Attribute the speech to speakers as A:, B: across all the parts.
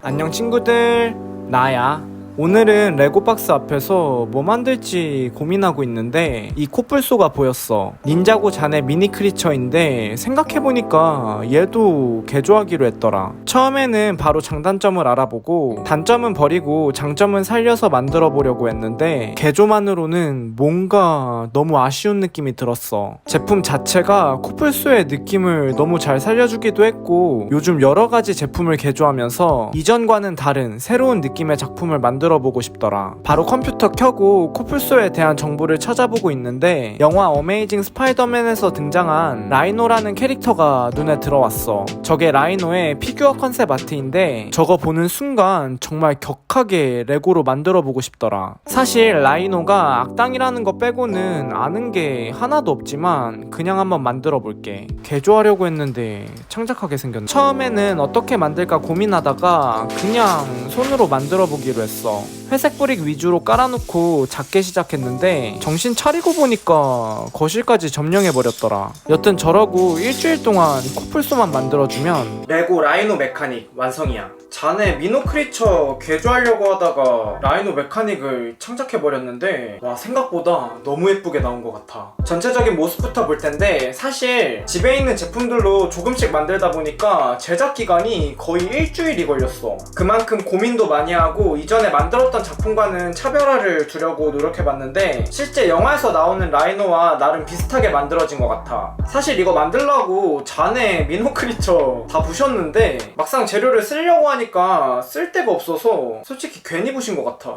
A: 안녕 친구들, 나야. 오늘은 레고박스 앞에서 뭐 만들지 고민하고 있는데 이 코뿔소가 보였어. 닌자고 자네 미니 크리처인데 생각해보니까 얘도 개조하기로 했더라. 처음에는 바로 장단점을 알아보고 단점은 버리고 장점은 살려서 만들어 보려고 했는데 개조만으로는 뭔가 너무 아쉬운 느낌이 들었어. 제품 자체가 코뿔소의 느낌을 너무 잘 살려주기도 했고 요즘 여러가지 제품을 개조하면서 이전과는 다른 새로운 느낌의 작품을 만들어보고 싶더라. 바로 컴퓨터 켜고 코뿔소에 대한 정보를 찾아보고 있는데 영화 어메이징 스파이더맨에서 등장한 라이노라는 캐릭터가 눈에 들어왔어. 저게 라이노의 피규어 컨셉 아트인데 저거 보는 순간 정말 격하게 레고로 만들어보고 싶더라. 사실 라이노가 악당이라는 거 빼고는 아는 게 하나도 없지만 그냥 한번 만들어볼게. 개조하려고 했는데 창작하게 생겼네. 처음에는 어떻게 만들까 고민하다가 그냥 손으로 만들어보기로 했어. 회색 브릭 위주로 깔아놓고 작게 시작했는데 정신 차리고 보니까 거실까지 점령해버렸더라. 여튼 저러고 일주일 동안 코뿔소만 만들어주면 레고 라이노 메카닉 완성이야. 자네 미노 크리처 개조하려고 하다가 라이노 메카닉을 창작해버렸는데 와, 생각보다 너무 예쁘게 나온 것 같아. 전체적인 모습부터 볼 텐데 사실 집에 있는 제품들로 조금씩 만들다 보니까 제작 기간이 거의 일주일이 걸렸어. 그만큼 고민도 많이 하고 이전에 만들었던 작품과는 차별화를 두려고 노력해봤는데 실제 영화에서 나오는 라이노와 나름 비슷하게 만들어진 것 같아. 사실 이거 만들려고 자네 미노 크리처 다 부셨는데 막상 재료를 쓰려고 하니까 쓸 데가 없어서 솔직히 괜히 부신 것 같아.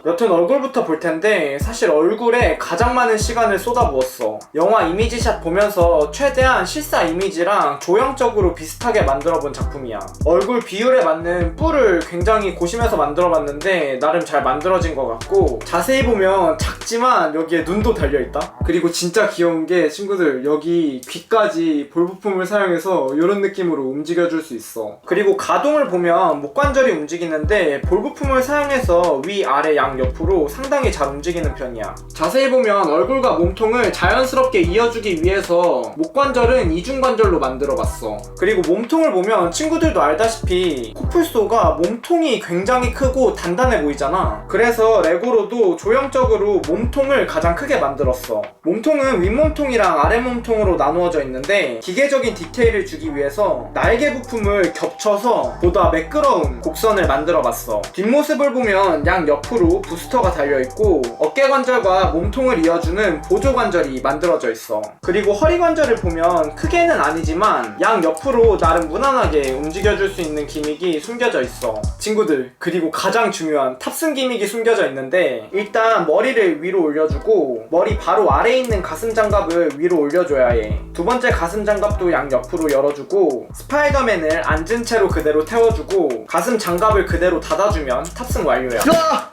A: 여튼 얼굴부터 볼 텐데 사실 얼굴에 가장 많은 시간을 쏟아부었어. 영화 이미지샷 보면서 최대한 실사 이미지랑 조형적으로 비슷하게 만들어본 작품이야. 얼굴 비율에 맞는 뿔을 굉장히 고심해서 만들어봤는데 나름 잘 만들어진 것 같고 자세히 보면 작지만 여기에 눈도 달려있다? 그리고 진짜 귀여운 게 친구들 여기 귀까지 볼 부품을 사용해서 이런 느낌으로 움직여줄 수 있어. 그리고 가동을 보면 목관절이 움직이는데 볼 부품을 사용해서 위, 아래, 양 옆으로 상당히 잘 움직이는 편이야. 자세히 보면 얼굴과 몸통을 자연스럽게 이어주기 위해서 목관절은 이중관절로 만들어봤어. 그리고 몸통을 보면 친구들도 알다시피 코뿔소가 몸통이 굉장히 크고 단단해 보이잖아. 그래서 레고로도 조형적으로 몸통을 가장 크게 만들었어. 몸통은 윗몸통이랑 아랫몸통으로 나누어져 있는데 기계적인 디테일을 주기 위해서 날개 부품을 겹쳐서 보다 매끄러운 곡선을 만들어봤어. 뒷모습을 보면 양 옆으로 부스터가 달려있고 어깨관절과 몸통을 이어주는 보조관절이 만들어져 있어. 그리고 허리관절을 보면 크게는 아니지만 양 옆으로 나름 무난하게 움직여줄 수 있는 기믹이 숨겨져 있어. 친구들, 그리고 가장 중요한 탑승 기믹이 숨겨져 있는데 일단 머리를 위로 올려주고 머리 바로 아래에 있는 가슴 장갑을 위로 올려줘야 해. 두 번째 가슴 장갑도 양 옆으로 열어주고 스파이더맨을 앉은 채로 그대로 태워주고 가슴 장갑을 그대로 닫아주면 탑승 완료야.
B: 야!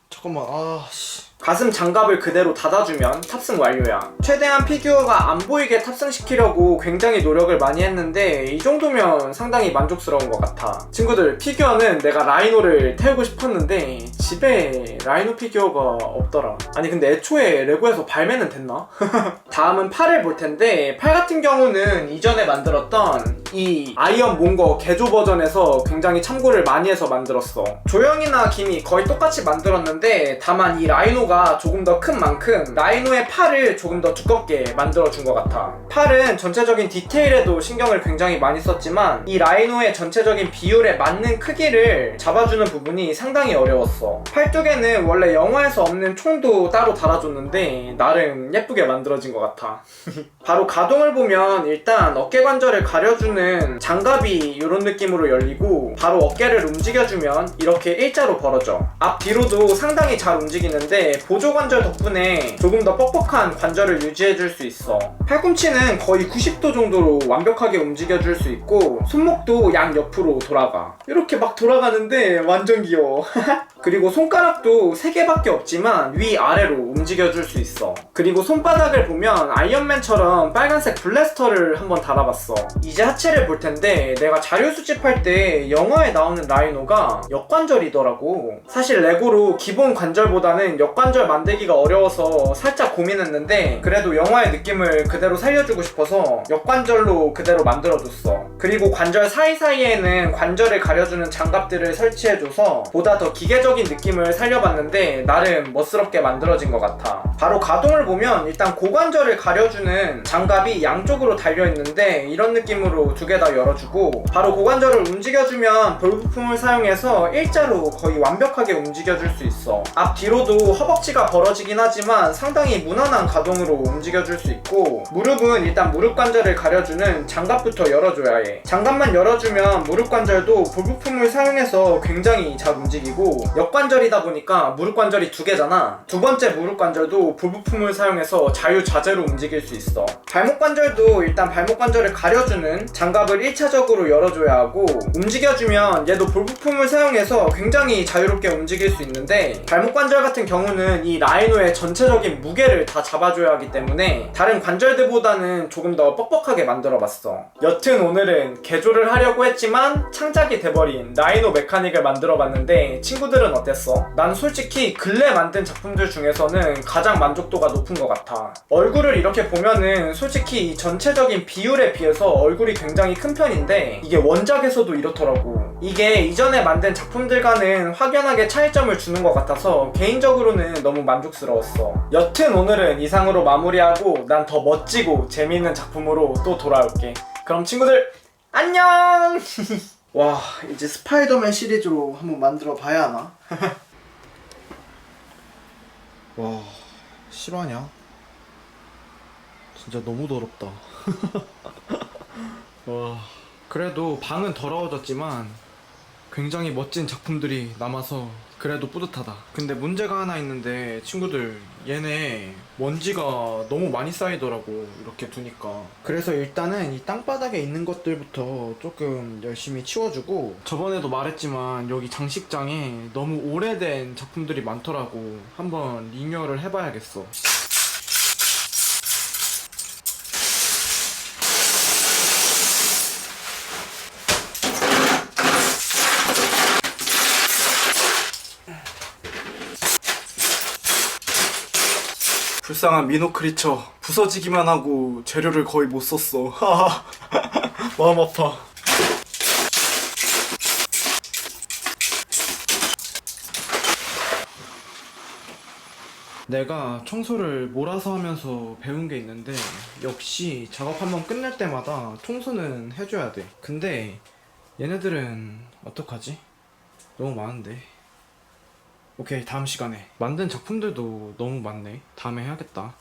B: 잠깐만,
A: 가슴 장갑을 그대로 닫아주면 탑승 완료야. 최대한 피규어가 안 보이게 탑승시키려고 굉장히 노력을 많이 했는데 이 정도면 상당히 만족스러운 것 같아. 친구들, 피규어는 내가 라이노를 태우고 싶었는데 집에 라이노 피규어가 없더라. 아니 근데 애초에 레고에서 발매는 됐나? 다음은 팔을 볼 텐데 팔 같은 경우는 이전에 만들었던 이 아이언 몽거 개조 버전에서 굉장히 참고를 많이 해서 만들었어. 조형이나 기미 거의 똑같이 만들었는데 다만 이 라이노가 조금 더 큰 만큼 라이노의 팔을 조금 더 두껍게 만들어준 것 같아. 팔은 전체적인 디테일에도 신경을 굉장히 많이 썼지만 이 라이노의 전체적인 비율에 맞는 크기를 잡아주는 부분이 상당히 어려웠어. 팔뚝에는 원래 영화에서 없는 총도 따로 달아줬는데 나름 예쁘게 만들어진 것 같아. 바로 가동을 보면 일단 어깨관절을 가려주는 장갑이 이런 느낌으로 열리고 바로 어깨를 움직여주면 이렇게 일자로 벌어져. 앞뒤로도 상당히 잘 움직이는데 보조관절 덕분에 조금 더 뻑뻑한 관절을 유지해줄 수 있어. 팔꿈치는 거의 90도 정도로 완벽하게 움직여줄 수 있고 손목도 양 옆으로 돌아가. 이렇게 막 돌아가는데 완전 귀여워. 그리고 손가락도 3개밖에 없지만 위아래로 움직여줄 수 있어. 그리고 손바닥을 보면 아이언맨처럼 빨간색 블래스터를 한번 달아봤어. 이제 하체 전체를 볼 텐데 내가 자료 수집할 때 영화에 나오는 라이노가 역관절이더라고. 사실 레고로 기본 관절보다는 역관절 만들기가 어려워서 살짝 고민했는데 그래도 영화의 느낌을 그대로 살려주고 싶어서 역관절로 그대로 만들어줬어. 그리고 관절 사이사이에는 관절을 가려주는 장갑들을 설치해줘서 보다 더 기계적인 느낌을 살려봤는데 나름 멋스럽게 만들어진 것 같아. 바로 가동을 보면 일단 고관절을 가려주는 장갑이 양쪽으로 달려있는데 이런 느낌으로 두 개 다 열어주고 바로 고관절을 움직여주면 볼 부품을 사용해서 일자로 거의 완벽하게 움직여줄 수 있어. 앞뒤로도 허벅지가 벌어지긴 하지만 상당히 무난한 가동으로 움직여줄 수 있고 무릎은 일단 무릎 관절을 가려주는 장갑부터 열어줘야 해. 장갑만 열어주면 무릎 관절도 볼 부품을 사용해서 굉장히 잘 움직이고 역관절이다 보니까 무릎 관절이 두 개잖아. 두 번째 무릎 관절도 볼 부품을 사용해서 자유자재로 움직일 수 있어. 발목 관절도 일단 발목 관절을 가려주는 장갑을 1차적으로 열어줘야 하고 움직여주면 얘도 볼 부품을 사용해서 굉장히 자유롭게 움직일 수 있는데 발목 관절 같은 경우는 이 라이노의 전체적인 무게를 다 잡아줘야 하기 때문에 다른 관절들보다는 조금 더 뻑뻑하게 만들어봤어. 여튼 오늘은 개조를 하려고 했지만 창작이 돼버린 라이노 메카닉을 만들어봤는데 친구들은 어땠어? 난 솔직히 근래 만든 작품들 중에서는 가장 만족도가 높은 것 같아. 얼굴을 이렇게 보면은 솔직히 이 전체적인 비율에 비해서 얼굴이 굉장히 큰 편인데 이게 원작에서도 이렇더라고. 이게 이전에 만든 작품들과는 확연하게 차이점을 주는 것 같아서 개인적으로는 너무 만족스러웠어. 여튼 오늘은 이상으로 마무리하고 난 더 멋지고 재미있는 작품으로 또 돌아올게. 그럼 친구들 안녕!
B: 와, 이제 스파이더맨 시리즈로 한번 만들어 봐야 하나? 와, 실화냐? 진짜 너무 더럽다.
A: 와, 그래도 방은 더러워졌지만 굉장히 멋진 작품들이 남아서 그래도 뿌듯하다. 근데 문제가 하나 있는데 친구들 얘네 먼지가 너무 많이 쌓이더라고 이렇게 두니까. 그래서 일단은 이 땅바닥에 있는 것들부터 조금 열심히 치워주고 저번에도 말했지만 여기 장식장에 너무 오래된 작품들이 많더라고. 한번 리뉴얼을 해봐야겠어. 불쌍한 미노 크리처 부서지기만 하고 재료를 거의 못 썼어. 하하. 마음 아파. 내가 청소를 몰아서 하면서 배운 게 있는데 역시 작업 한번 끝낼 때마다 청소는 해줘야 돼. 근데 얘네들은 어떡하지? 너무 많은데. 오케이, 다음 시간에. 만든 작품들도 너무 많네. 다음에 해야겠다.